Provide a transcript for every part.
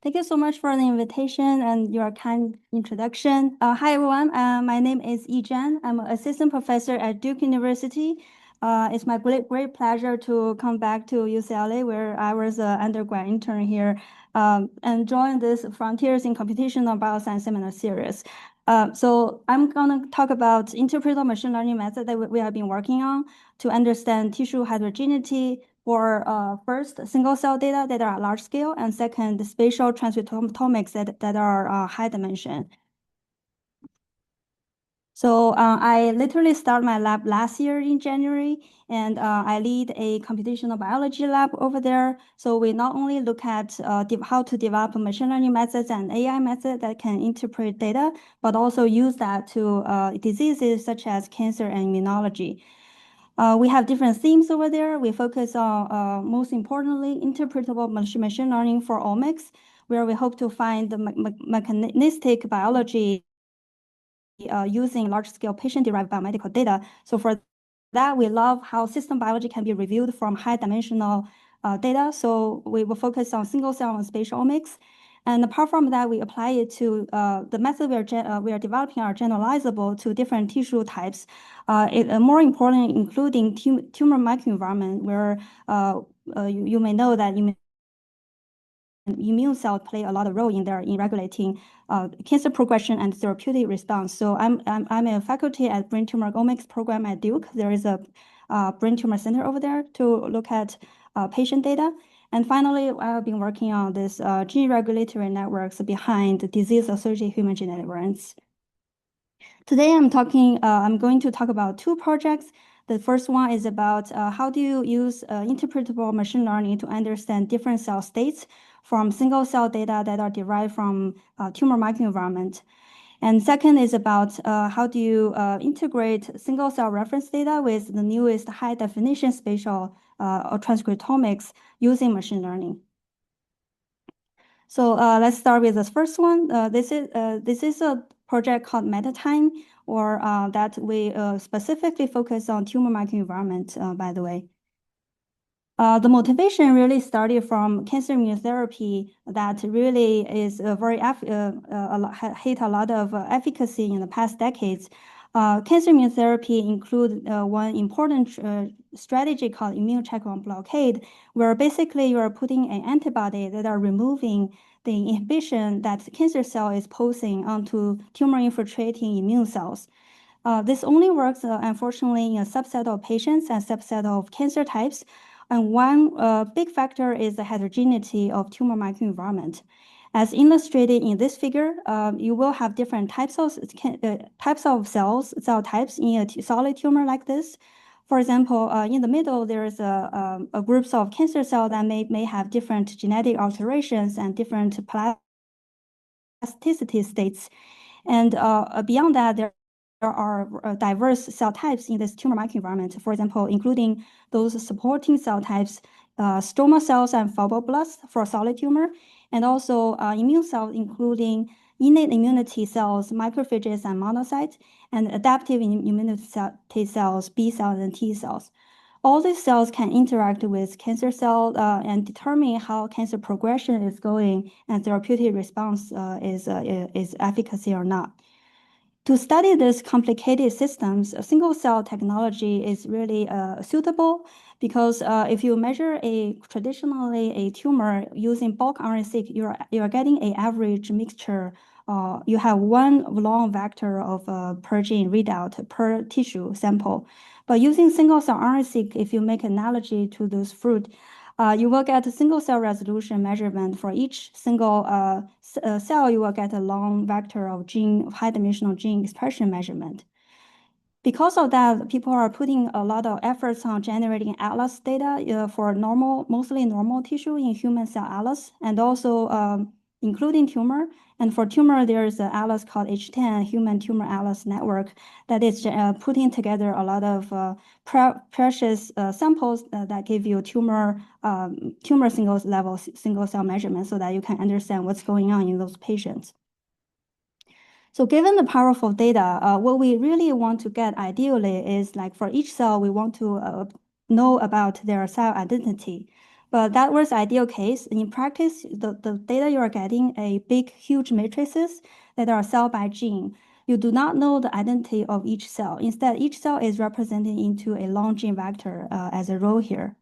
Thank you so much for the invitation and your kind introduction. Hi, everyone. My name is Zhang. I'm an assistant professor at Duke University. It's my great pleasure to come back to UCLA, where I was an undergrad intern here, and join this Frontiers in Computational Bioscience seminar series. So I'm going to talk about interpretable machine learning method that we have been working on to understand tissue heterogeneity, for first, single cell data that are large scale, and second, spatial transcriptomics that are high dimension. So I literally started my lab last year in January, and I lead a computational biology lab over there. So we not only look at how to develop machine learning methods and AI methods that can interpret data, but also use that to diseases such as cancer and immunology. We have different themes over there. We focus on, most importantly, interpretable machine learning for omics, where we hope to find the mechanistic biology using large-scale patient-derived biomedical data. So for that, we love how system biology can be reviewed from high-dimensional data. So we will focus on single-cell and spatial omics. And apart from that, we apply it to the method we are developing are generalizable to different tissue types. More importantly, including tumor microenvironment, where you may know that immune cells play a lot of role in regulating cancer progression and therapeutic response. So I'm a faculty at Brain Tumor Omics program at Duke. There is a brain tumor center over there to look at patient data. And finally, I've been working on this gene regulatory networks behind disease-associated human genetic variants. Today, I'm going to talk about two projects. The first one is about how do you use interpretable machine learning to understand different cell states from single cell data that are derived from tumor microenvironment. And second is about how do you integrate single cell reference data with the newest high definition spatial or transcriptomics using machine learning. So let's start with this first one. This is a project called MetaTime, or that we specifically focus on tumor microenvironment, by the way. The motivation really started from cancer immunotherapy that really is hit a lot of efficacy in the past decades. Cancer immunotherapy include one important strategy called immune checkpoint blockade, where basically you are putting an antibody that are removing the inhibition that the cancer cell is posing onto tumor infiltrating immune cells. This only works, unfortunately, in a subset of patients and subset of cancer types. And one big factor is the heterogeneity of tumor microenvironment. As illustrated in this figure, you will have different types of cell types in a solid tumor like this. For example, in the middle, there is a groups of cancer cells that may have different genetic alterations and different plasticity states. And beyond that, there are diverse cell types in this tumor microenvironment, for example, including those supporting cell types, stroma cells and fibroblasts for solid tumor, and also immune cells, including innate immunity cells, macrophages and monocytes, and adaptive immunity cells, B cells and T cells. All these cells can interact with cancer cell and determine how cancer progression is going and therapeutic response is efficacy or not. To study these complicated systems, a single cell technology is really suitable because if you measure traditionally a tumor using bulk RNA-seq, you're getting an average mixture. You have one long vector of per gene readout per tissue sample. But using single cell RNA-seq, if you make analogy to those fruit, you will get a single cell resolution measurement for each single cell. You will get a long vector of high dimensional gene expression measurement. Because of that, people are putting a lot of efforts on generating atlas data for mostly normal tissue in human cell atlas, and also including tumor. And for tumor, there's an atlas called H10, Human Tumor Atlas Network, that is putting together a lot of precious samples that give you tumor single cell measurement so that you can understand what's going on in those patients. So given the powerful data, what we really want to get ideally is like for each cell, we want to know about their cell identity. But that was ideal case. In practice, the data you are getting a big, huge matrices that are cell by gene. You do not know the identity of each cell. Instead, each cell is represented into a long gene vector as a row here.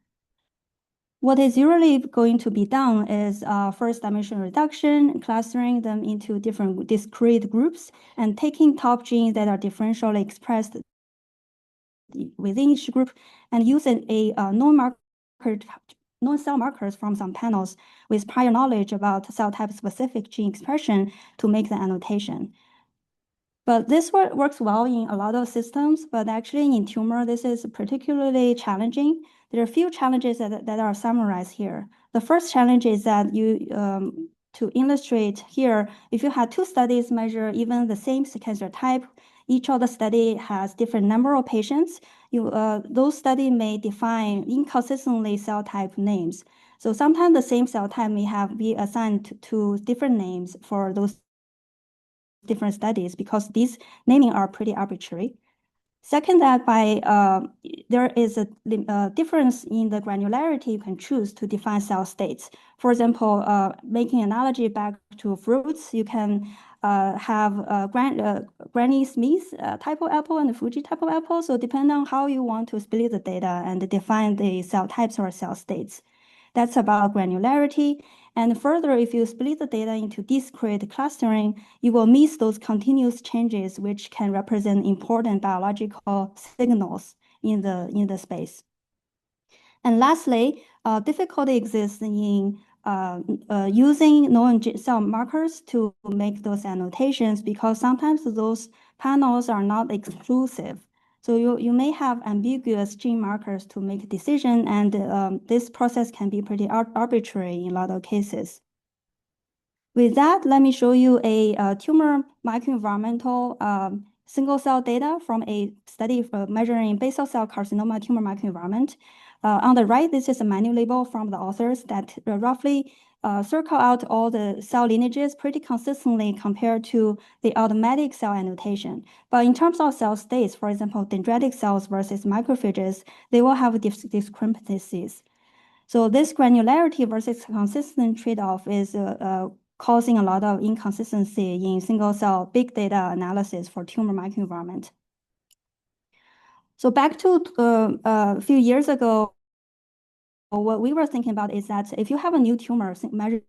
What is usually going to be done is first dimension reduction, clustering them into different discrete groups, and taking top genes that are differentially expressed within each group, and using a known cell markers from some panels with prior knowledge about cell type specific gene expression to make the annotation. But this works well in a lot of systems, but actually in tumor, this is particularly challenging. There are a few challenges that are summarized here. The first challenge is that to illustrate here, if you had two studies measure even the same cancer type, each of the study has different number of patients. Those studies may define inconsistently cell type names. So sometimes the same cell type may be assigned to different names for those different studies because these naming are pretty arbitrary. Second, that there is a difference in the granularity you can choose to define cell states. For example, making analogy back to fruits, you can have Granny Smith type of apple and Fuji type of apple. So depending on how you want to split the data and define the cell types or cell states. That's about granularity. And further, if you split the data into discrete clustering, you will miss those continuous changes which can represent important biological signals in the space. And lastly, difficulty exists in using known cell markers to make those annotations because sometimes those panels are not exclusive. So you may have ambiguous gene markers to make a decision, and this process can be pretty arbitrary in a lot of cases. With that, let me show you a tumor microenvironmental single cell data from a study measuring basal cell carcinoma tumor microenvironment. On the right, this is a manual label from the authors that roughly circle out all the cell lineages pretty consistently compared to the automatic cell annotation. But in terms of cell states, for example, dendritic cells versus macrophages, they will have discrepancies. So this granularity versus consistent trade-off is causing a lot of inconsistency in single cell big data analysis for tumor microenvironment. So back to a few years ago, what we were thinking about is that if you have a new tumor measured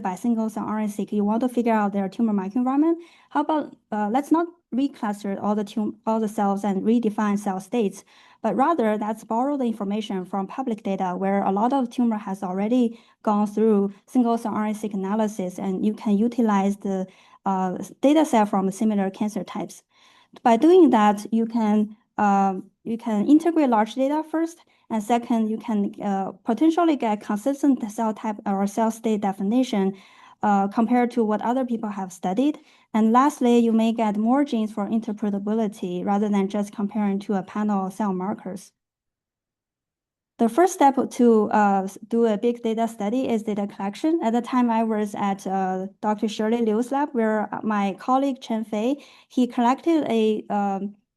by single cell RNA-seq, you want to figure out their tumor microenvironment. How about let's not recluster all the cells and redefine cell states, but rather let's borrow the information from public data where a lot of tumor has already gone through single cell RNA-seq analysis, and you can utilize the data set from similar cancer types. By doing that, you can integrate large data first, and second, you can potentially get consistent cell type or cell state definition compared to what other people have studied. And lastly, you may get more genes for interpretability rather than just comparing to a panel of cell markers. The first step to do a big data study is data collection. At the time, I was at Dr. Shirley Liu's lab, where my colleague Chen Fei, he collected a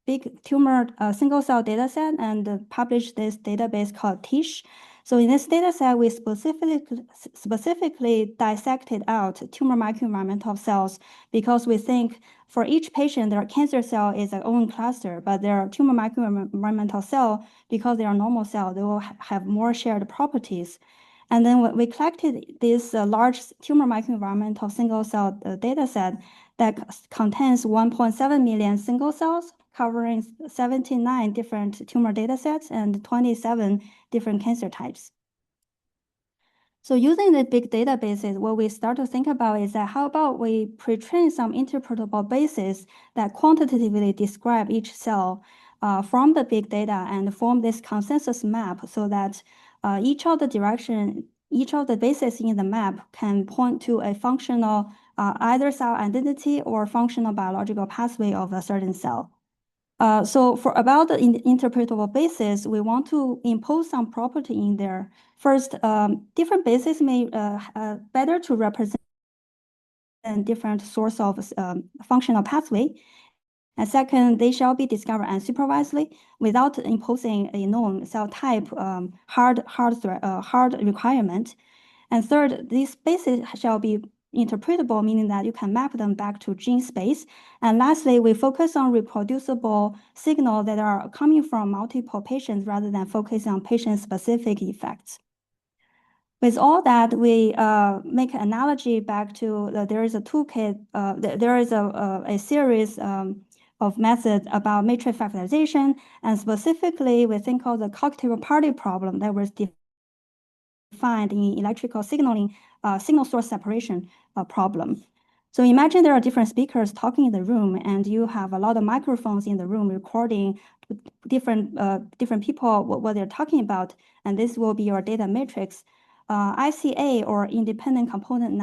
big tumor single cell data set and published this database called TISH. So in this data set, we specifically dissected out tumor microenvironmental cells because we think for each patient, their cancer cell is their own cluster, but their tumor microenvironmental cell, because they are normal cell, they will have more shared properties. And then we collected this large tumor microenvironmental single cell data set that contains 1.7 million single cells, covering 79 different tumor data sets and 27 different cancer types. So using the big databases, what we start to think about is that how about we pre-train some interpretable bases that quantitatively describe each cell from the big data and form this consensus map so that each of the bases in the map can point to a functional either cell identity or functional biological pathway of a certain cell. So for about the interpretable basis, we want to impose some property in there. First, different bases may better to represent different source of functional pathway. And second, they shall be discovered unsupervisedly without imposing a known cell type hard requirement. And third, these spaces shall be interpretable, meaning that you can map them back to gene space. And lastly, we focus on reproducible signals that are coming from multiple patients rather than focusing on patient-specific effects. With all that, we make an analogy back to there is a toolkit, there is a series of methods about matrix factorization, and specifically we think of the cocktail party problem that was defined in electrical signaling, signal source separation problem. So imagine there are different speakers talking in the room, and you have a lot of microphones in the room recording different people what they're talking about, and this will be your data matrix. ICA, or independent component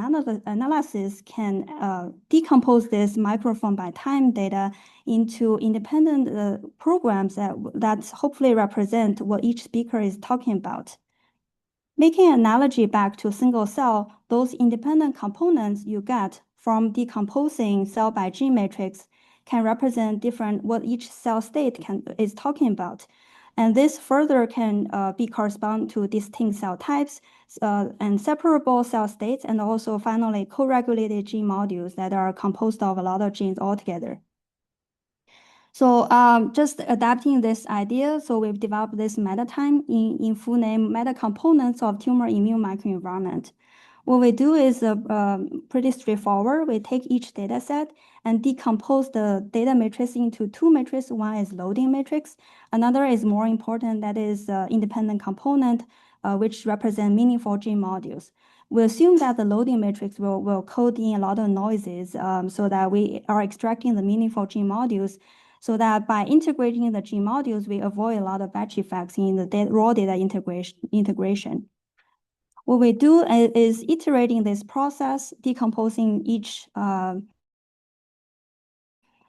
analysis, can decompose this microphone by time data into independent programs that hopefully represent what each speaker is talking about. Making an analogy back to single cell, those independent components you get from decomposing cell by gene matrix can represent different what each cell state is talking about. And this further can be correspond to distinct cell types and separable cell states, and also finally co-regulated gene modules that are composed of a lot of genes altogether. So just adapting this idea, so we've developed this meta-time in full name meta components of tumor immune microenvironment. What we do is pretty straightforward. We take each data set and decompose the data matrix into two matrices. One is loading matrix. Another is more important, that is independent component, which represent meaningful gene modules. We assume that the loading matrix will code in a lot of noises so that we are extracting the meaningful gene modules, so that by integrating the gene modules, we avoid a lot of batch effects in the raw data integration. What we do is iterating this process, decomposing each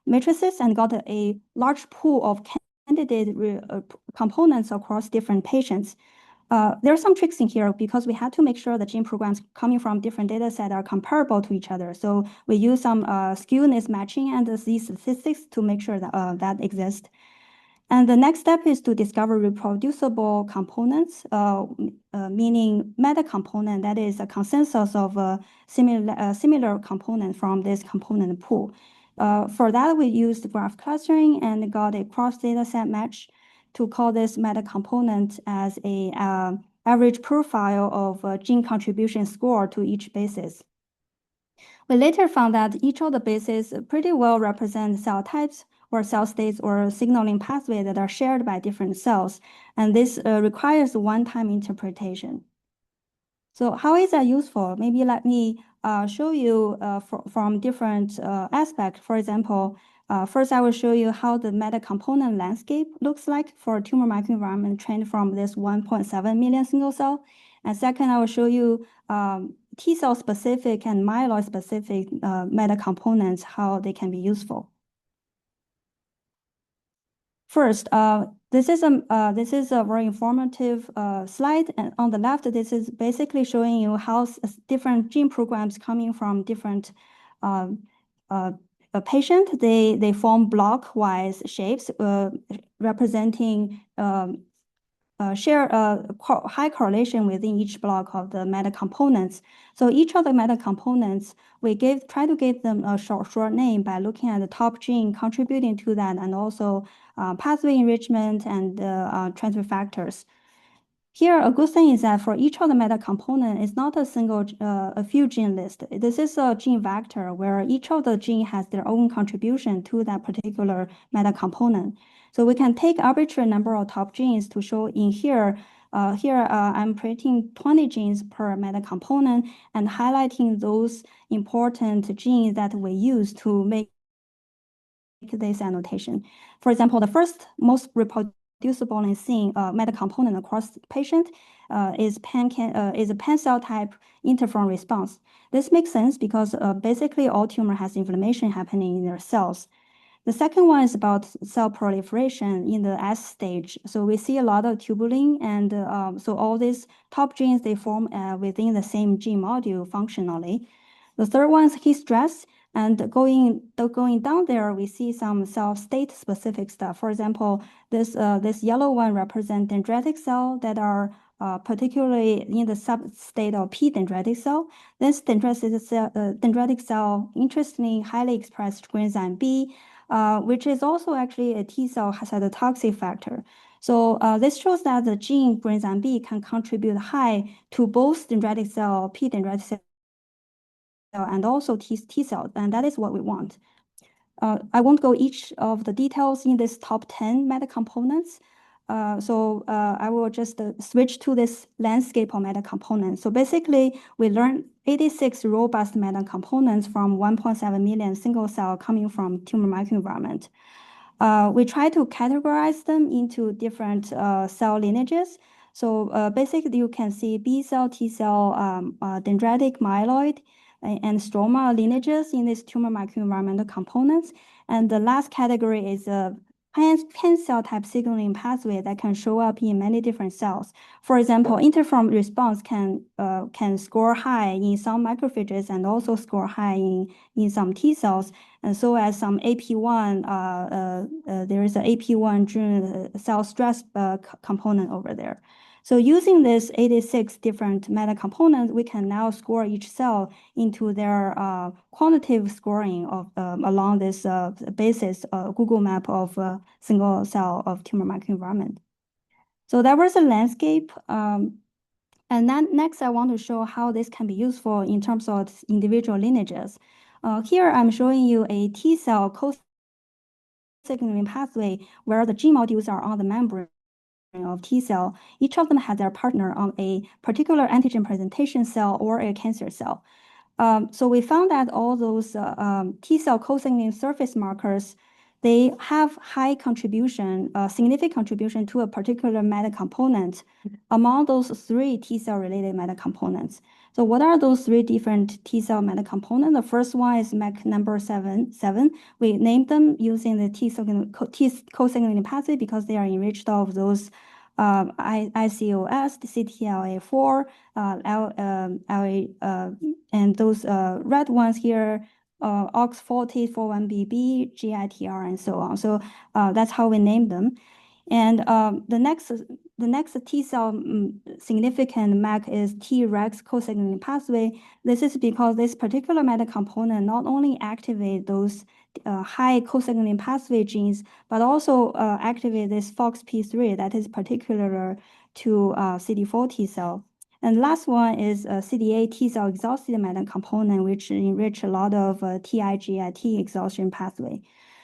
matrices, and got a large pool of candidate components across different patients. There are some tricks in here because we had to make sure the gene programs coming from different data sets are comparable to each other. So we use some skewness matching and these statistics to make sure that that exists. And the next step is to discover reproducible components, meaning meta component, that is a consensus of a similar component from this component pool. For that, we used graph clustering and got a cross data set match to call this meta component as a average profile of gene contribution score to each basis. We later found that each of the bases pretty well represent cell types or cell states or signaling pathway that are shared by different cells, and this requires one-time interpretation. So how is that useful? Maybe let me show you from different aspects. For example, first I will show you how the meta component landscape looks like for tumor microenvironment trained from this 1.7 million single cell. And second, I will show you T cell specific and myeloid specific meta components, how they can be useful. First, this is a very informative slide, and on the left, this is basically showing you how different gene programs coming from different patient, they form block-wise shapes representing share high correlation within each block of the meta components. So each of the meta components, we try to give them a short name by looking at the top gene contributing to that, and also pathway enrichment and transfer factors. Here, a good thing is that for each of the meta component, it's not a single, a few gene list. This is a gene vector where each of the gene has their own contribution to that particular meta component. So we can take arbitrary number of top genes to show in here. I'm creating 20 genes per meta component and highlighting those important genes that we use to make this annotation. For example, the first most reproducible and seen meta component across patient is a pan cell type interferon response. This makes sense because basically all tumor has inflammation happening in their cells. The second one is about cell proliferation in the S stage. So we see a lot of tubulin, and so all these top genes, they form within the same gene module functionally. The third one is heat stress. And going down there, we see some cell state specific stuff. For example, this yellow one represents dendritic cell that are particularly in the substate of P dendritic cell. This dendritic cell, interestingly, highly expressed granzyme B, which is also actually a T cell cytotoxic factor. So this shows that the gene granzyme B can contribute high to both dendritic cell, P dendritic cell, and also T cells, and that is what we want. I won't go each of the details in this top 10 meta components. So I will just switch to this landscape of meta components. So basically, we learned 86 robust meta components from 1.7 million single cell coming from tumor microenvironment. We try to categorize them into different cell lineages. So basically, you can see B cell, T cell, dendritic, myeloid, and stroma lineages in these tumor microenvironmental components. And the last category is a pan cell type signaling pathway that can show up in many different cells. For example, interferon response can score high in some macrophages and also score high in some T cells. And so as some AP1, there is an AP1 driven cell stress component over there. So using this 86 different meta components, we can now score each cell into their quantitative scoring of along this basis Google map of single cell of tumor microenvironment. So that was a landscape. And then next, I want to show how this can be useful in terms of individual lineages. Here, I'm showing you a T cell co-signaling pathway where the gene modules are on the membrane of T cell. Each of them has their partner on a particular antigen presentation cell or a cancer cell. So we found that all those T cell co-signaling surface markers, they have high contribution, significant contribution to a particular meta component among those three T cell related meta components. So what are those three different T cell meta components? The first one is MEC number 7. We named them using the T co-signaling pathway because they are enriched of those ICOS, the CTLA4, and those red ones here, OX40, 41BB, GITR, and so on. So that's how we name them. And the next T cell significant MAC is Tregs co-signaling pathway. This is because this particular meta component not only activate those high co-signaling pathway genes, but also activate this FOXP3 that is particular to CD4 T cell. And last one is CD8 T cell exhausted meta component, which enrich a lot of TIGIT exhaustion pathway.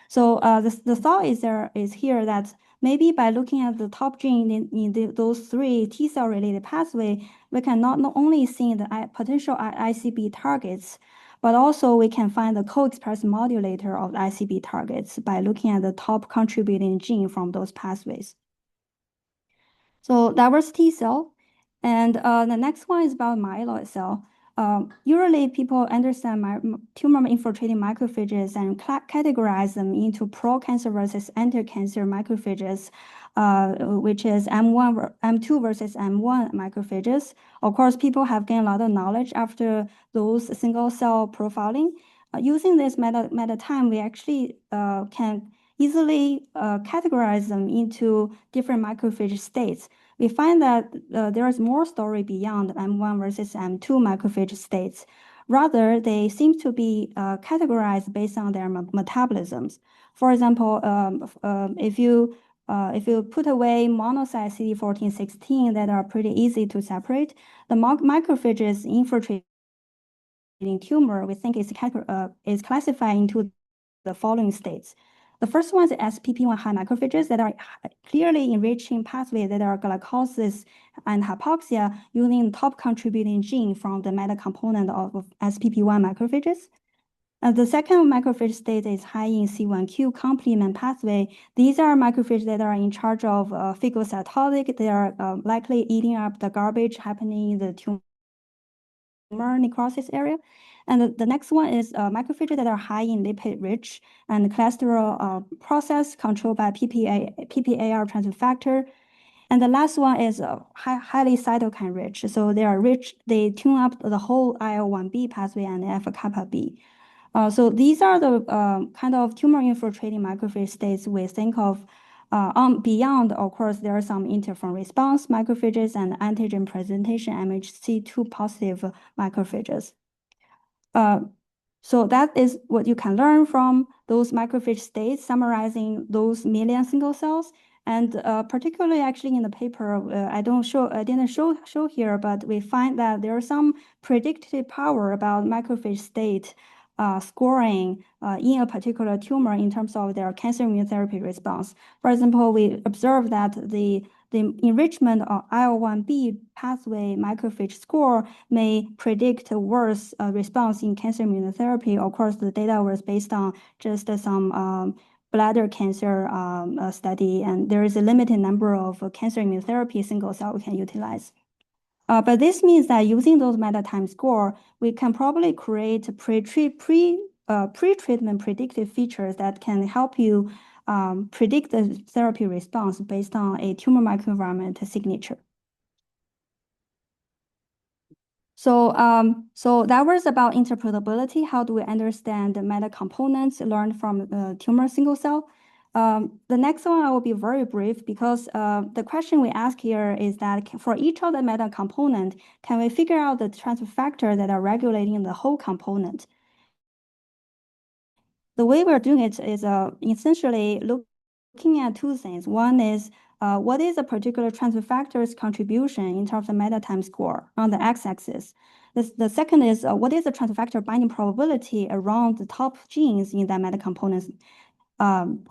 So the thought is here that maybe by looking at the top gene in those three T cell related pathway, we can not only see the potential ICB targets, but also we can find the co-express modulator of the ICB targets by looking at the top contributing gene from those pathways. So that was T cell. And the next one is about myeloid cell. Usually people understand tumor infiltrating macrophages and categorize them into pro-cancer versus anti-cancer macrophages, which is M2 versus M1 macrophages. Of course, people have gained a lot of knowledge after those single cell profiling. Using this meta time, we actually can easily categorize them into different macrophage states. We find that there is more story beyond M1 versus M2 macrophage states. Rather, they seem to be categorized based on their metabolisms. For example, if you put away monocyte CD14, 16 that are pretty easy to separate, the macrophages infiltrating tumor, we think is classified into the following states. The first one is SPP1 high macrophages that are clearly enriching pathways that are glycolysis and hypoxia using top contributing gene from the meta component of SPP1 macrophages. The second macrophage state is high in C1q complement pathway. These are macrophages that are in charge of phagocytolytic. They are likely eating up the garbage happening in the tumor necrosis area. And the next one is macrophages that are high in lipid-rich and cholesterol process controlled by PPAR transfer factor. And the last one is highly cytokine-rich. So they are rich. They tune up the whole IL-1B pathway and alpha-kappa B. So these are the kind of tumor infiltrating macrophage states we think of. Beyond, of course, there are some interferon response macrophages and antigen presentation MHC2 positive macrophages. So that is what you can learn from those macrophage states, summarizing those million single cells. And particularly actually in the paper, I didn't show here, but we find that there are some predictive power about macrophage state scoring in a particular tumor in terms of their cancer immunotherapy response. For example, we observed that the enrichment of IL-1B pathway macrophage score may predict a worse response in cancer immunotherapy. Of course, the data was based on just some bladder cancer study, and there is a limited number of cancer immunotherapy single cell we can utilize. But this means that using those meta time score, we can probably create pre-treatment predictive features that can help you predict the therapy response based on a tumor microenvironment signature. So that was about interpretability. How do we understand the meta components learned from the tumor single cell? The next one I will be very brief because the question we ask here is that for each of the meta component, can we figure out the transfer factor that are regulating the whole component? The way we're doing it is essentially looking at two things. One is what is a particular transfer factor's contribution in terms of meta time score on the x-axis? The second is what is the transfer factor binding probability around the top genes in that meta components on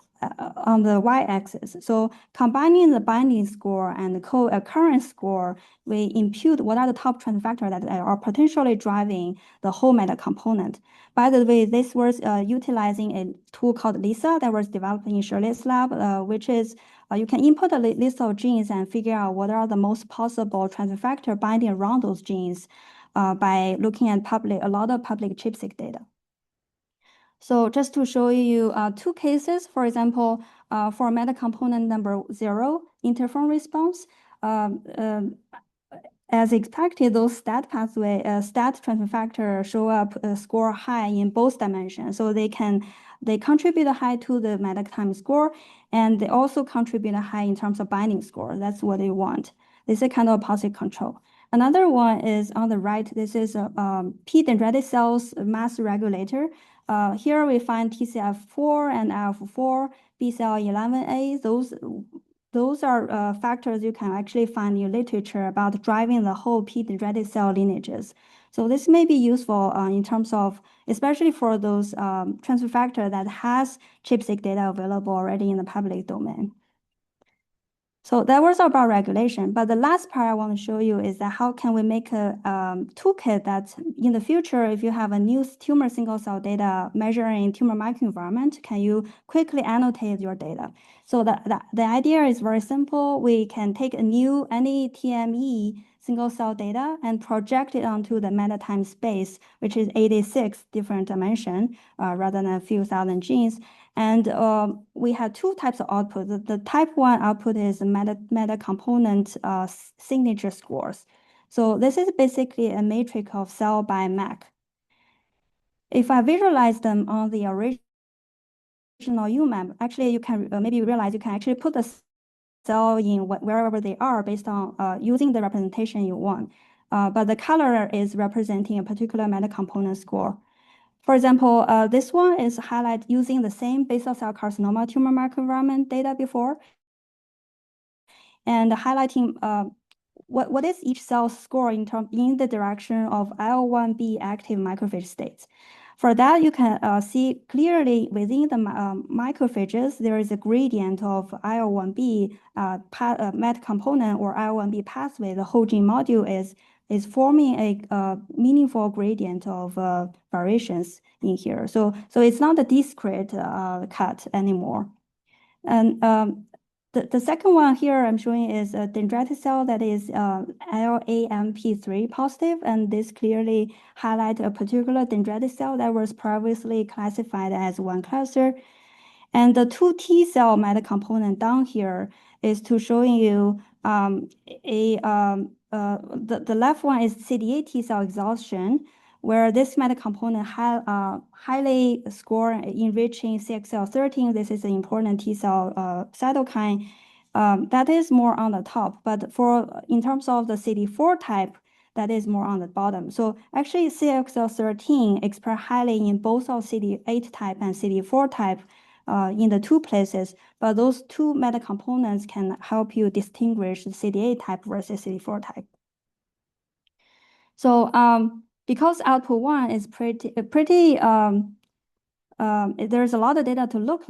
the y-axis. So combining the binding score and the co-occurrence score, we impute what are the top transfer factors that are potentially driving the whole meta component. By the way, this was utilizing a tool called LISA that was developed in Shirley's lab, which is you can input a list of genes and figure out what are the most possible transfer factor binding around those genes by looking at a lot of public ChIP-seq data. So just to show you two cases, for example, for meta component number 0, interferon response, as expected, those STAT pathway, STAT transfer factor show up score high in both dimensions. So they contribute high to the meta time score, and they also contribute high in terms of binding score. That's what they want. This is kind of a positive control. Another one is on the right. This is a P dendritic cells mass regulator. Here we find TCF4 and IL-4, BCL11A. Those are factors you can actually find in literature about driving the whole P dendritic cell lineages. So this may be useful in terms of, especially for those transfer factor that has ChIP-seq data available already in the public domain. So that was about regulation. But the last part I want to show you is that how can we make a toolkit that in the future, if you have a new tumor single cell data measuring tumor microenvironment, can you quickly annotate your data? So the idea is very simple. We can take any TME single cell data and project it onto the meta time space, which is 86 different dimensions rather than a few thousand genes. And we have two types of output. The type 1 output is meta component signature scores. So this is basically a matrix of cell by MAC. If I visualize them on the original UMAP, actually you can maybe realize you can actually put the cell in wherever they are based on using the representation you want. But the color is representing a particular meta component score. For example, this one is highlighted using the same basal cell carcinoma tumor microenvironment data before, and highlighting what is each cell score in the direction of IL-1B active macrophage states. For that, you can see clearly within the macrophages, there is a gradient of IL-1B MET component or IL-1B pathway. The whole gene module is forming a meaningful gradient of variations in here. So it's not a discrete cut anymore. And the second one here I'm showing is a dendritic cell that is LAMP3 positive, and this clearly highlights a particular dendritic cell that was previously classified as one cluster. And the 2 T cell meta component down here is to showing you the left one is CD8 T cell exhaustion. where this metacomponent highly score enriching CXL13. This is an important T cell cytokine. That is more on the top, but in terms of the CD4 type, that is more on the bottom. So actually CXL13 express highly in both of CD8 type and CD4 type in the two places, but those two metacomponents can help you distinguish the CD8 type versus CD4 type. So because output one is there's a lot of data to look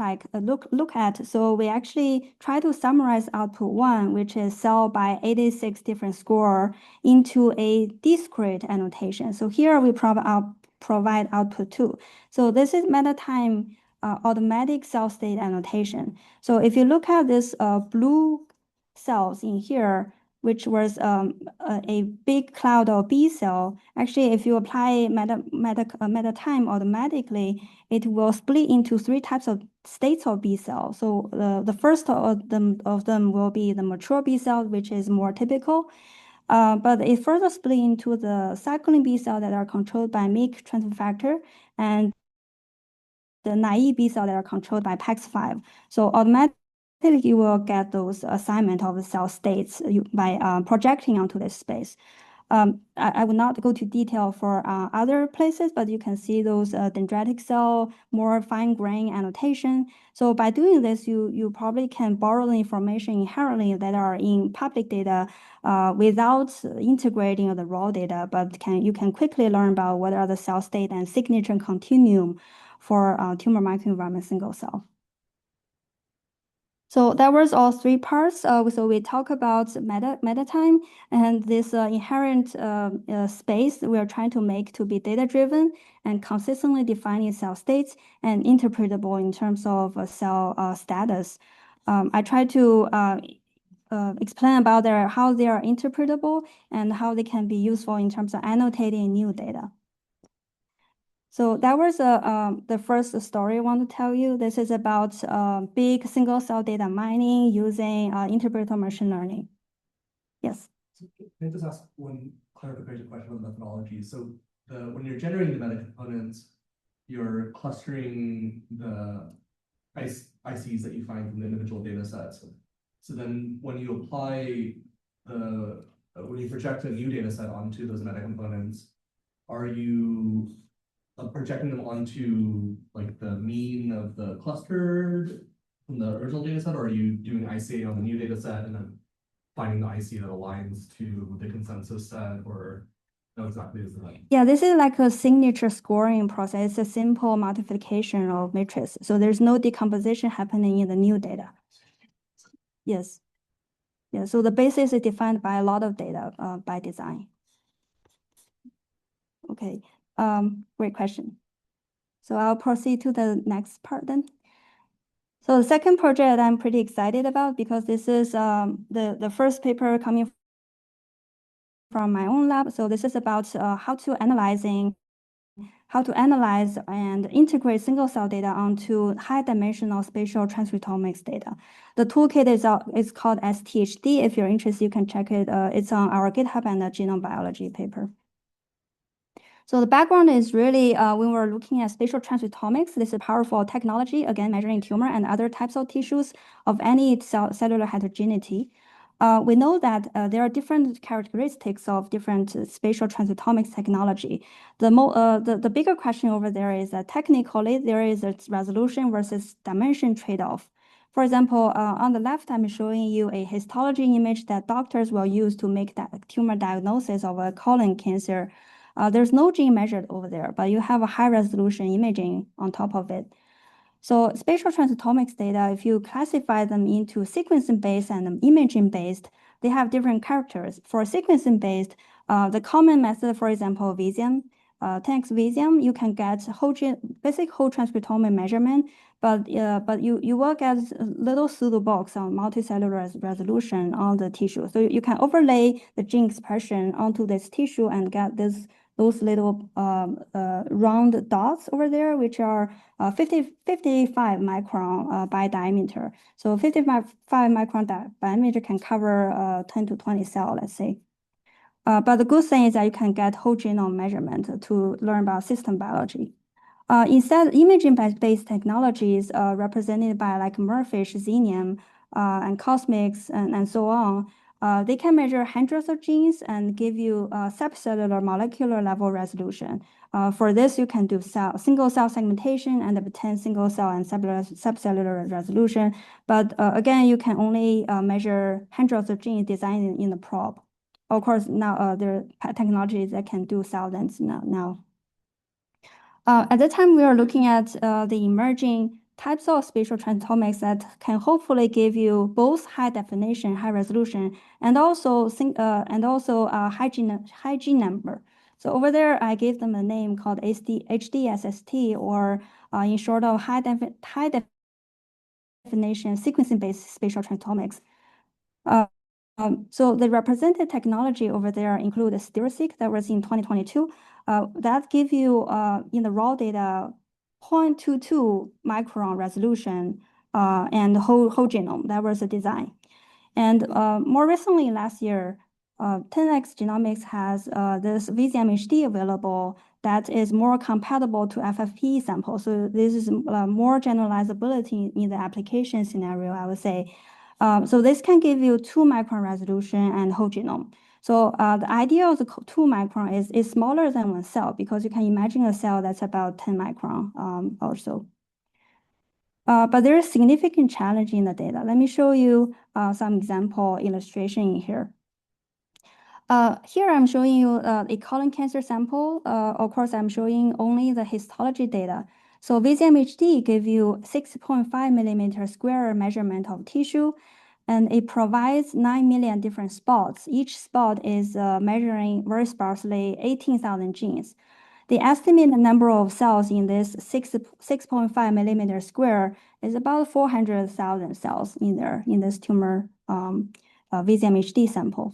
at. So we actually try to summarize output one, which is cell by 86 different score, into a discrete annotation. So here we provide output two. So this is MetaTime automatic cell state annotation. So if you look at this blue cells in here, which was a big cloud of B cell. Actually, if you apply MetaTime automatically, it will split into three types of states of B cell. So the first of them will be the mature B cell, which is more typical. But it further split into the cycling B cell that are controlled by MYC transfer factor and the naive B cell that are controlled by PAX5. So automatically you will get those assignment of the cell states by projecting onto this space. I will not go to detail for other places, but you can see those dendritic cell, more fine-grained annotation. So by doing this, you probably can borrow the information inherently that are in public data without integrating the raw data, but you can quickly learn about what are the cell state and signature continuum for tumor microenvironment single cell. So that was all three parts. So we talk about MetaTime and this inherent space we are trying to make to be data-driven and consistently defining cell states and interpretable in terms of cell status. I try to explain about how they are interpretable and how they can be useful in terms of annotating new data. So that was the first story I want to tell you. This is about big single cell data mining using interpretable machine learning. Yes. So can I just ask one clarification question on the methodology? So when you're generating the meta components, you're clustering the ICs that you find from the individual data sets. So then when you apply when you project a new data set onto those meta components, are you projecting them onto like the mean of the clustered from the original data set, or are you doing ICA on the new data set and then finding the IC that aligns to the consensus set, or no, exactly is that? Yeah, this is like a signature scoring process. It's a simple multiplication of matrix. So there's no decomposition happening in the new data. Yes. Yeah, so the basis is defined by a lot of data by design. Okay, great question. So I'll proceed to the next part then. So the second project I'm pretty excited about because this is the first paper coming from my own lab. So this is about how to analyze and integrate single cell data onto high dimensional spatial transcriptomics data. The toolkit is called STHD. If you're interested, you can check it. It's on our GitHub and the genome biology paper. So the background is really when we're looking at spatial transcriptomics, this is a powerful technology, again, measuring tumor and other types of tissues of any cellular heterogeneity. We know that there are different characteristics of different spatial transcriptomics technology. The bigger question over there is that technically there is a resolution versus dimension trade-off. For example, on the left, I'm showing you a histology image that doctors will use to make that tumor diagnosis of a colon cancer. There's no gene measured over there, but you have a high resolution imaging on top of it. So spatial transcriptomics data, if you classify them into sequencing-based and imaging-based, they have different characters. For sequencing-based, the common method, for example, Visium, 10x Visium, you can get basic whole transcriptome measurement, but you will get a little pseudo box on multicellular resolution on the tissue. So you can overlay the gene expression onto this tissue and get those little round dots over there, which are 55 micron by diameter. So 55 micron diameter can cover 10 to 20 cell, let's say. But the good thing is that you can get whole genome measurement to learn about system biology. Instead, imaging-based technologies represented by like Murfish, Xenium, and Cosmics, and so on, they can measure hundreds of genes and give you subcellular molecular level resolution. For this, you can do single cell segmentation and obtain single cell and subcellular resolution. But again, you can only measure hundreds of genes designed in the probe. Of course, now there are technologies that can do thousands now. At the time, we are looking at the emerging types of spatial transcriptomics that can hopefully give you both high definition, high resolution, and also high gene number. So over there, I gave them a name called HDSST, or in short of high definition sequencing-based spatial transcriptomics. So the represented technology over there include Stereoseq that was in 2022. That give you in the raw data 0.22 micron resolution and whole genome. That was the design. And more recently, last year, 10x Genomics has this VZM HD available that is more compatible to FFPE samples. So this is more generalizability in the application scenario, I would say. So this can give you 2 micron resolution and whole genome. So the idea of the 2 micron is smaller than 1 cell, because you can imagine a cell that's about 10 micron or so. But there is significant challenge in the data. Let me show you some example illustration in here. Here I'm showing you a colon cancer sample. Of course, I'm showing only the histology data. So VZM-HD give you 6.5 millimeter square measurement of tissue, and it provides 9 million different spots. Each spot is measuring very sparsely 18,000 genes. The estimated number of cells in this 6.5 millimeter square is about 400,000 cells in there, in this tumor VZM-HD sample.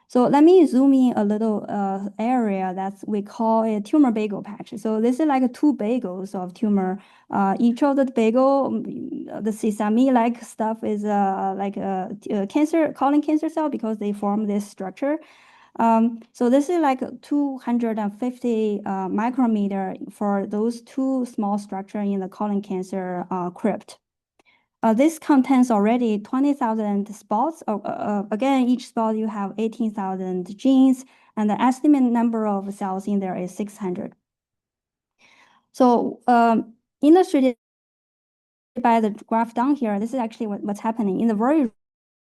So let me zoom in a little area that we call a tumor bagel patch. So this is like 2 bagels of tumor. Each of the bagel, the sesame-like stuff is like a colon cancer cell, because they form this structure. So this is like 250 micrometer for those 2 small structure in the colon cancer crypt. This contains already 20,000 spots. Again, each spot you have 18,000 genes, and the estimated number of cells in there is 600. So illustrated by the graph down here, this is actually what's happening. In the very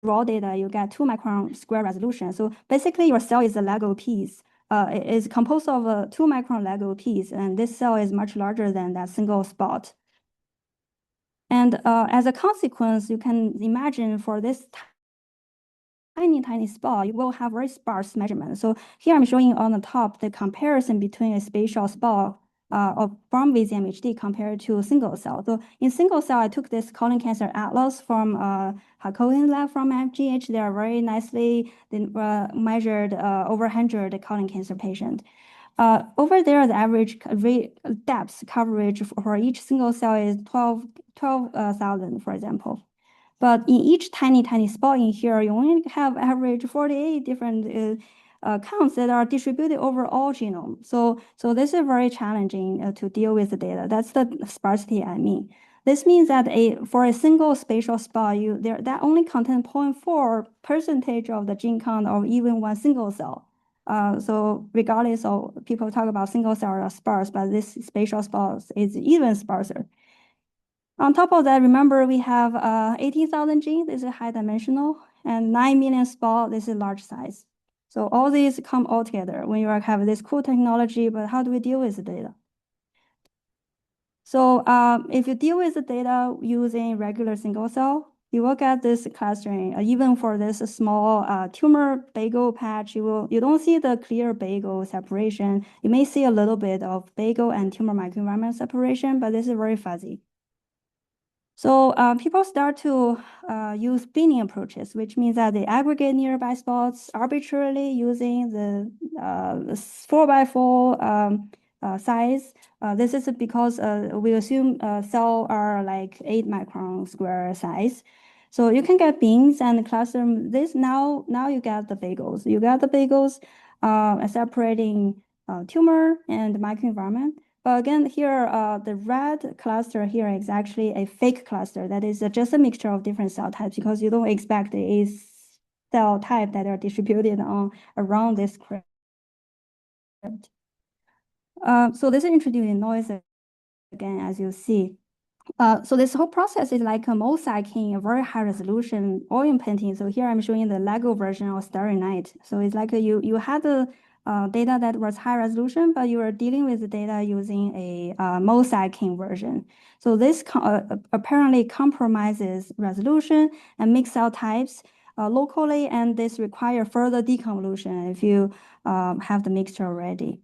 raw data, you get 2 micron square resolution. So basically, your cell is a Lego piece. It is composed of a 2 micron Lego piece, and this cell is much larger than that single spot. And as a consequence, you can imagine for this tiny spot, you will have very sparse measurements. So here I'm showing on the top the comparison between a spatial spot from VZM-HD compared to single cell. So in single cell, I took this colon cancer atlas from Hakohen lab from FGH. They are very nicely measured over 100 colon cancer patients. Over there, the average depth coverage for each single cell is 12,000, for example. But in each tiny spot in here, you only have average 48 different counts that are distributed over all genome. So this is very challenging to deal with the data. That's the sparsity I mean. This means that for a single spatial spot, that only contains 0.4% of the gene count of even 1 single cell. So regardless of people talk about single cell are sparse, but this spatial spot is even sparser. On top of that, remember we have 18,000 genes, this is high dimensional, and 9 million spot, this is large size. So all these come all together when you have this cool technology, but how do we deal with the data? So if you deal with the data using regular single cell, you will get this clustering. Even for this small tumor bagel patch, you don't see the clear bagel separation. You may see a little bit of bagel and tumor microenvironment separation, but this is very fuzzy. So people start to use binning approaches, which means that they aggregate nearby spots arbitrarily using the 4x4 size. This is because we assume cells are like 8 micron square size. So you can get bins and cluster this. Now you get the bagels. You get the bagels. separating tumor and microenvironment. But again, here, the red cluster here is actually a fake cluster. That is just a mixture of different cell types because you don't expect a cell type that are distributed around this script. So this is introducing noise again, as you see. So this whole process is like a mosaicing, a very high resolution oil painting. So here I'm showing the Lego version of Starry Night. So it's like you had the data that was high resolution, but you were dealing with the data using a mosaicing version. So this apparently compromises resolution and mixed cell types locally, and this requires further deconvolution if you have the mixture already.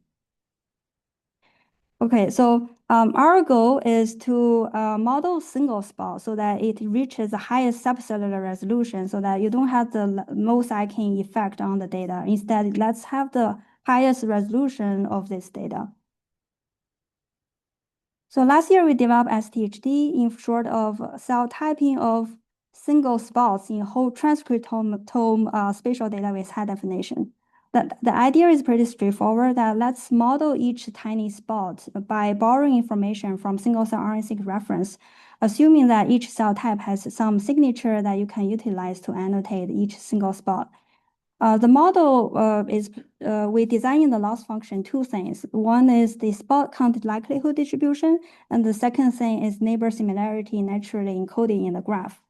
Okay, so our goal is to model single spot so that it reaches the highest subcellular resolution so that you don't have the mosaicing effect on the data. Instead, let's have the highest resolution of this data. So last year we developed STHD in short of cell typing of single spots in whole transcriptome spatial data with high definition. The idea is pretty straightforward that let's model each tiny spot by borrowing information from single cell RNA-seq reference, assuming that each cell type has some signature that you can utilize to annotate each single spot. The model is we design in the loss function two things. One is the spot count likelihood distribution, and the second thing is neighbor similarity naturally encoded in the graph.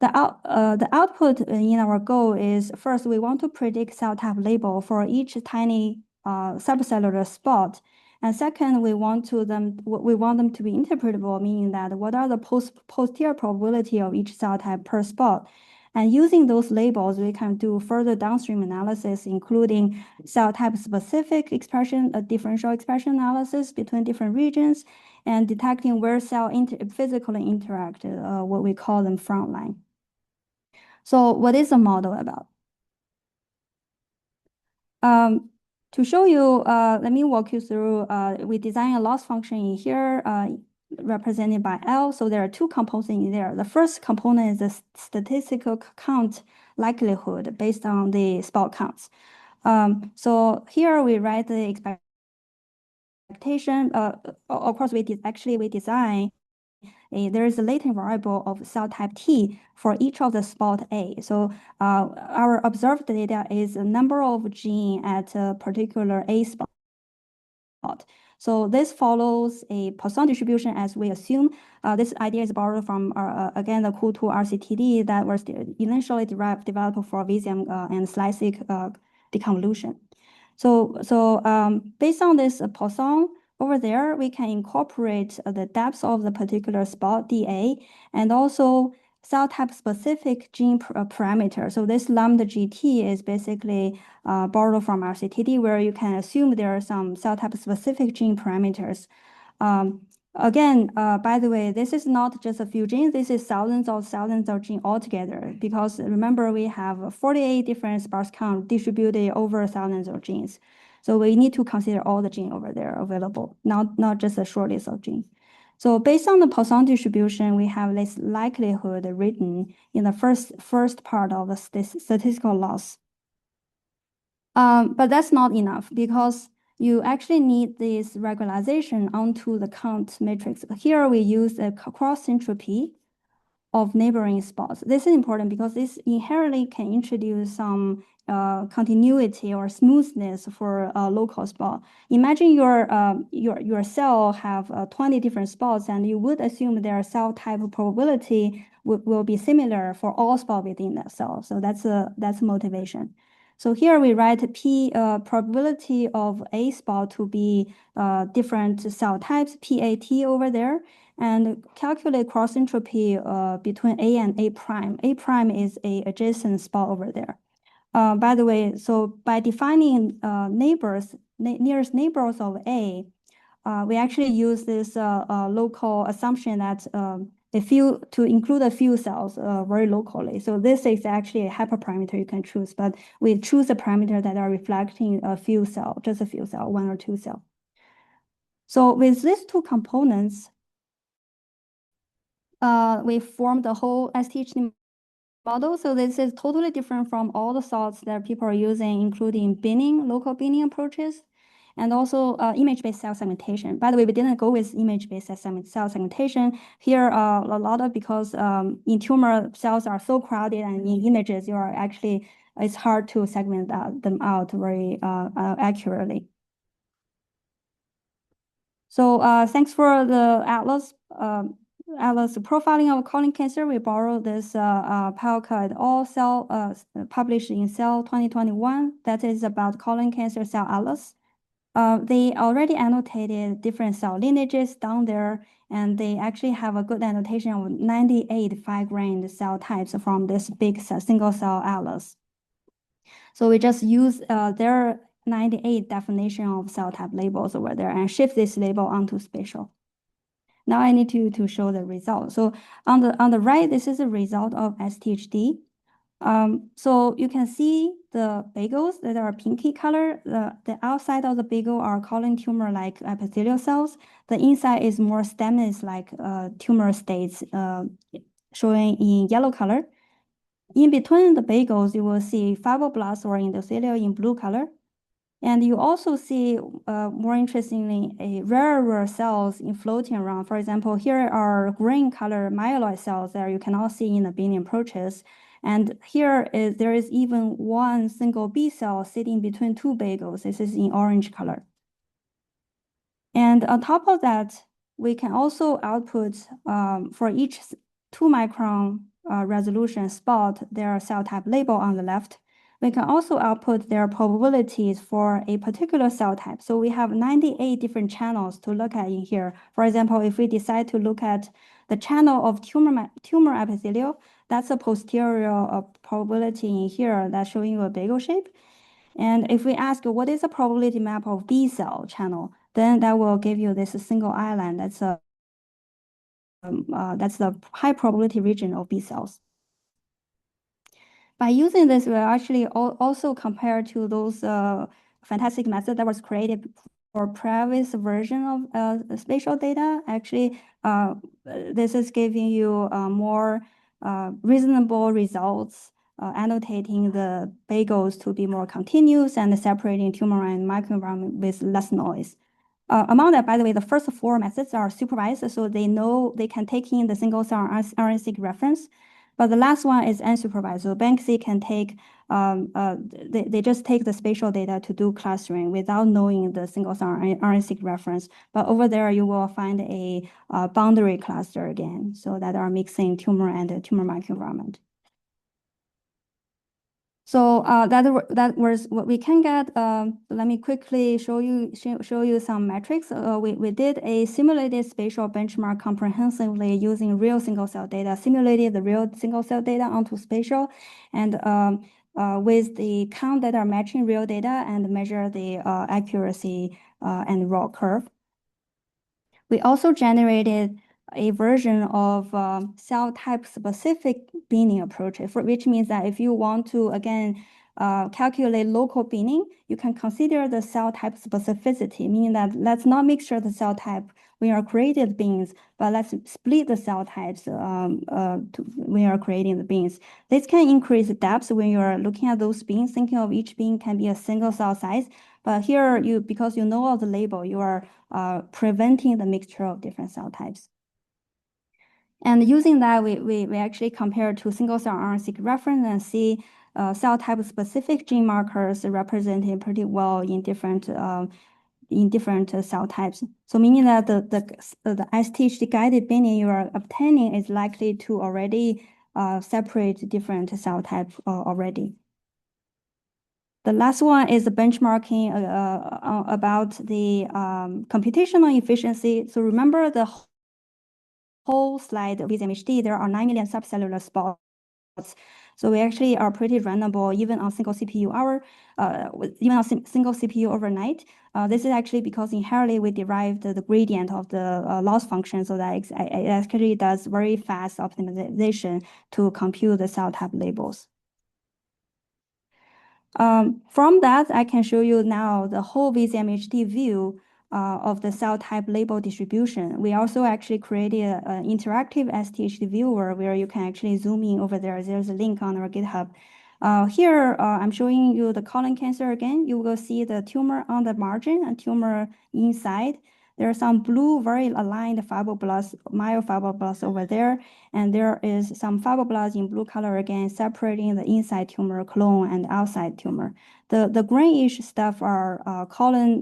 The output in our goal is first, we want to predict cell type label for each tiny subcellular spot. And second, we want them to be interpretable, meaning that what are the posterior probability of each cell type per spot. And using those labels, we can do further downstream analysis, including cell type specific expression, differential expression analysis between different regions, and detecting where cell physically interact, what we call them frontline. So what is the model about? To show you, let me walk you through, we design a loss function in here, represented by L. So there are two components in there. The first component is the statistical count likelihood based on the spot counts. So here we write the expectation. Of course, we design there is a latent variable of cell type T for each of the spot A. So our observed data is a number of gene at a particular A spot. So this follows a Poisson distribution as we assume. This idea is borrowed from, again, the cool tool RCTD that was initially developed for Visium and slice-seq deconvolution. So based on this Poisson, over there, we can incorporate the depth of the particular spot, dA, and also cell type specific gene parameter. So this lambda GT is basically borrowed from RCTD, where you can assume there are some cell type specific gene parameters. Again, by the way, this is not just a few genes. This is thousands of genes altogether, because remember, we have 48 different sparse count distributed over thousands of genes. So we need to consider all the genes over there available, not just a short list of genes. So based on the Poisson distribution, we have this likelihood written in the first part of the statistical loss. But that's not enough because you actually need this regularization onto the count matrix. Here we use a cross entropy of neighboring spots. This is important because this inherently can introduce some continuity or smoothness for a local spot. Imagine your cell have 20 different spots, and you would assume their cell type probability will be similar for all spots within that cell. So that's motivation. So here we write P probability of A spot to be different cell types, PAT over there, and calculate cross entropy between A and A prime. A prime is a adjacent spot over there. By the way, so by defining nearest neighbors of A, we actually use this local assumption that to include a few cells very locally. So this is actually a hyperparameter you can choose, but we choose a parameter that are reflecting a few cells, just a few cells, one or two cells. So with these two components, we form the whole STHD model. So this is totally different from all the sorts that people are using, including binning, local binning approaches, and also image-based cell segmentation. By the way, we didn't go with image-based cell segmentation here. A lot of because in tumor cells are so crowded, and in images you are actually it's hard to segment them out very accurately. So thanks for the Atlas profiling of colon cancer. We borrowed this Palka et al. Cell published in Cell 2021 that is about colon cancer cell atlas. They already annotated different cell lineages down there, and they actually have a good annotation of 98 fine-grained cell types from this big single cell atlas. So we just use their 98 definition of cell type labels over there and shift this label onto spatial. Now I need to show the result. So on the right, this is a result of STHD. So you can see the bagels that are pinky color. The outside of the bagel are colon tumor-like epithelial cells. The inside is more stemness-like tumor states showing in yellow color. In between the bagels, you will see fibroblasts or endothelial in blue color. And you also see, more interestingly, rarer cells floating around. For example, here are green color myeloid cells that you cannot see in the binning approaches. And there is even one single B cell sitting between two bagels. This is in orange color. And on top of that, we can also output for each 2-micron resolution spot their cell type label on the left. We can also output their probabilities for a particular cell type. So we have 98 different channels to look at in here. For example, if we decide to look at the channel of tumor epithelial, that's a posterior probability in here that's showing you a bagel shape. And if we ask what is the probability map of B cell channel, then that will give you this single island. That's the high probability region of B cells. By using this, we actually also compare to those fantastic methods that was created for previous version of spatial data. Actually, this is giving you more reasonable results, annotating the bagels to be more continuous and separating tumor and microenvironment with less noise. Among that, by the way, the first 4 methods are supervised, so they know they can take in the single cell RNA-seq reference. But the last one is unsupervised. So Banksy can take, they just take the spatial data to do clustering without knowing the single cell RNA-seq reference. But over there, you will find a boundary cluster again, so that are mixing tumor and tumor microenvironment. So that was what we can get. Let me quickly show you some metrics. We did a simulated spatial benchmark comprehensively using real single cell data, simulated the real single cell data onto spatial, and with the count that are matching real data and measure the accuracy and raw curve. We also generated a version of cell type specific binning approach, which means that if you want to, again, calculate local binning, you can consider the cell type specificity, meaning that let's not mixture the cell type when you created beans, but let's split the cell types when you are creating the beans. This can increase depth when you are looking at those beans, thinking of each bean can be a single cell size. But here, because you know of the label, you are preventing the mixture of different cell types. And using that, we actually compare to single cell RNA-seq reference and see cell type specific gene markers represented pretty well in different cell types. So meaning that the STHD guided binning you are obtaining is likely to already separate different cell types already. The last one is the benchmarking about the computational efficiency. So remember the whole slide with MHD, there are 9 million subcellular spots. So we actually are pretty runnable even on single CPU hour, even on single CPU overnight. This is actually because inherently we derived the gradient of the loss function, so that it actually does very fast optimization to compute the cell type labels. From that, I can show you now the whole VZMHD view of the cell type label distribution. We also actually created an interactive STHD viewer where you can actually zoom in over there. There's a link on our GitHub. Here, I'm showing you the colon cancer again. You will see the tumor on the margin and tumor inside. There are some blue, very aligned fibroblasts, myofibroblasts over there. And there is some fibroblasts in blue color again, separating the inside tumor clone and outside tumor. The grayish stuff are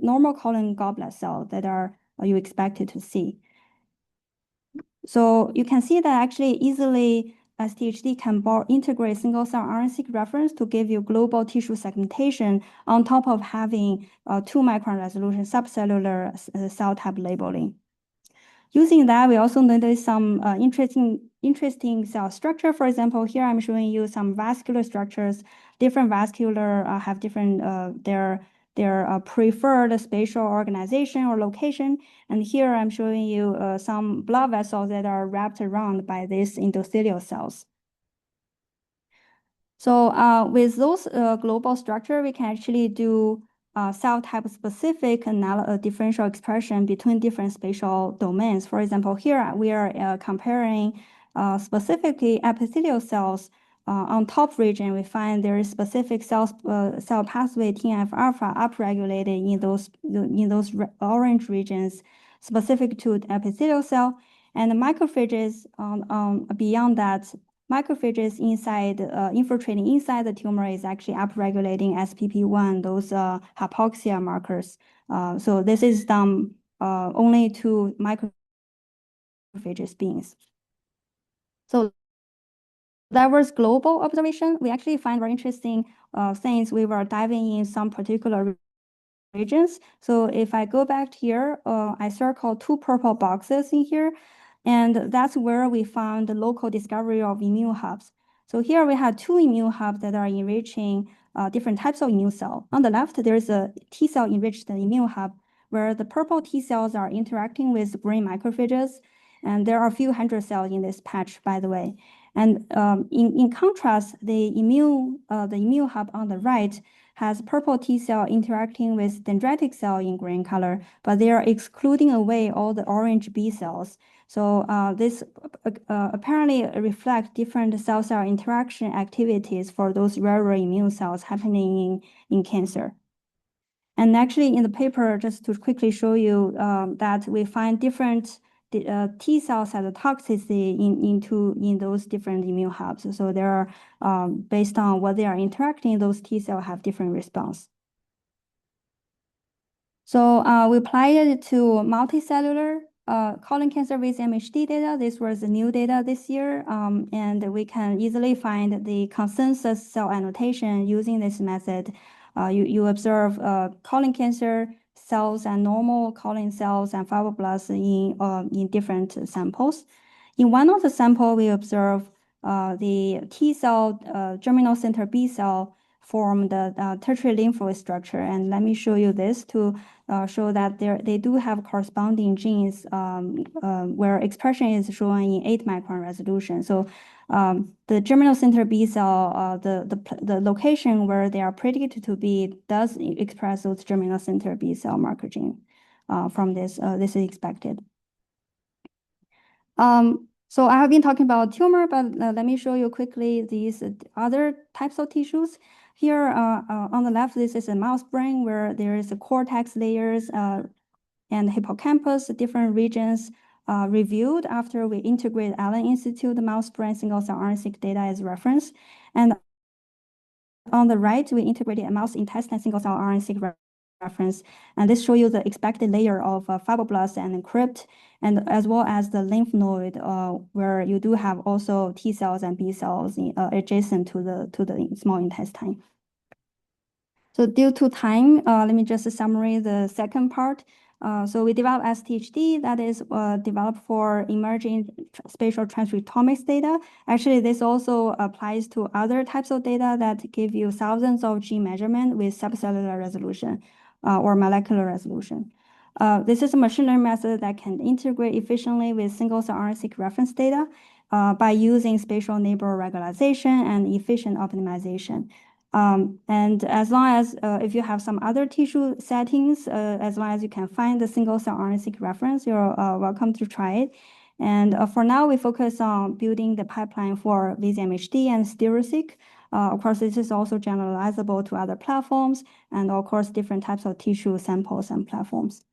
normal colon goblet cells that are you expected to see. So you can see that actually easily STHD can integrate single-cell RNA-seq reference to give you global tissue segmentation on top of having 2-micron resolution subcellular cell type labeling. Using that, we also noticed some interesting cell structure. For example, here I'm showing you some vascular structures. Different vascular have different their preferred spatial organization or location. And here I'm showing you some blood vessels that are wrapped around by these endothelial cells. So with those global structure, we can actually do cell type specific differential expression between different spatial domains. For example, here we are comparing specifically epithelial cells. On top region, we find there is specific cell pathway TNF-alpha upregulated in those orange regions specific to the epithelial cell. And the macrophages beyond that, macrophages inside, infiltrating inside the tumor is actually upregulating SPP1, those hypoxia markers. So this is done only to macrophages beings. So that was global observation. We actually find very interesting things. We were diving in some particular regions. So if I go back here, I circle 2 purple boxes in here. And that's where we found the local discovery of immune hubs. So here we have 2 immune hubs that are enriching different types of immune cell. On the left, there's a T cell enriched immune hub where the purple T cells are interacting with green macrophages. And there are a few hundred cells in this patch, by the way. And in contrast, the immune hub on the right has purple T cell interacting with dendritic cell in green color, but they are excluding away all the orange B cells. So this apparently reflects different cell-cell interaction activities for those rarer immune cells happening in cancer. And actually in the paper, just to quickly show you that we find different T cell cytotoxicity in those different immune hubs. So there are, based on what they are interacting, those T cells have different response. So we applied it to multicellular colon cancer with MHD data. This was the new data this year, and we can easily find the consensus cell annotation using this method. You observe colon cancer cells and normal colon cells and fibroblasts in different samples. In one of the samples, we observe the T cell germinal center B cell form the tertiary lymphoid structure. And let me show you this to show that they do have corresponding genes where expression is shown in 8-micron resolution. So the germinal center B cell, the location where they are predicted to be does express those germinal center B cell marker gene. From this, this is expected. So I have been talking about tumor, but let me show you quickly these other types of tissues. Here on the left, this is a mouse brain where there is a cortex layers and hippocampus, different regions reviewed after we integrate Allen Institute mouse brain single-cell RNA-seq data as reference. And on the right, we integrated a mouse intestine single-cell RNA-seq reference. And this shows you the expected layer of fibroblasts and crypt, and as well as the lymph node, where you do have also T cells and B cells adjacent to the small intestine. So due to time, let me just summarize the second part. So we developed STHD that is developed for emerging spatial transcriptomics data. Actually, this also applies to other types of data that give you thousands of gene measurement with subcellular resolution or molecular resolution. This is a machine learning method that can integrate efficiently with single-cell RNA-seq reference data by using spatial neighbor regularization and efficient optimization. And as long as if you have some other tissue settings, as long as you can find the single cell RNA-seq reference, you're welcome to try it. And for now, we focus on building the pipeline for VZMHD and stereo-seq. Of course, this is also generalizable to other platforms, and of course, different types of tissue samples and platforms.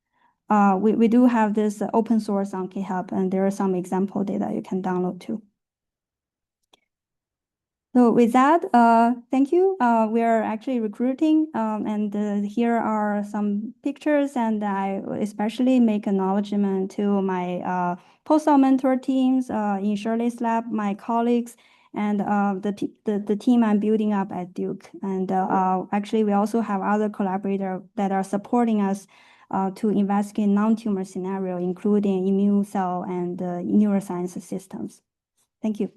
We do have this open source on GitHub, and there are some example data you can download too. So with that, thank you. We are actually recruiting, and here are some pictures, and I especially make acknowledgement to my postdoc mentor teams in Shirley's lab, my colleagues, and the team I'm building up at Duke. And actually, we also have other collaborators that are supporting us to investigate non-tumor scenario, including immune cell and neuroscience systems. Thank you.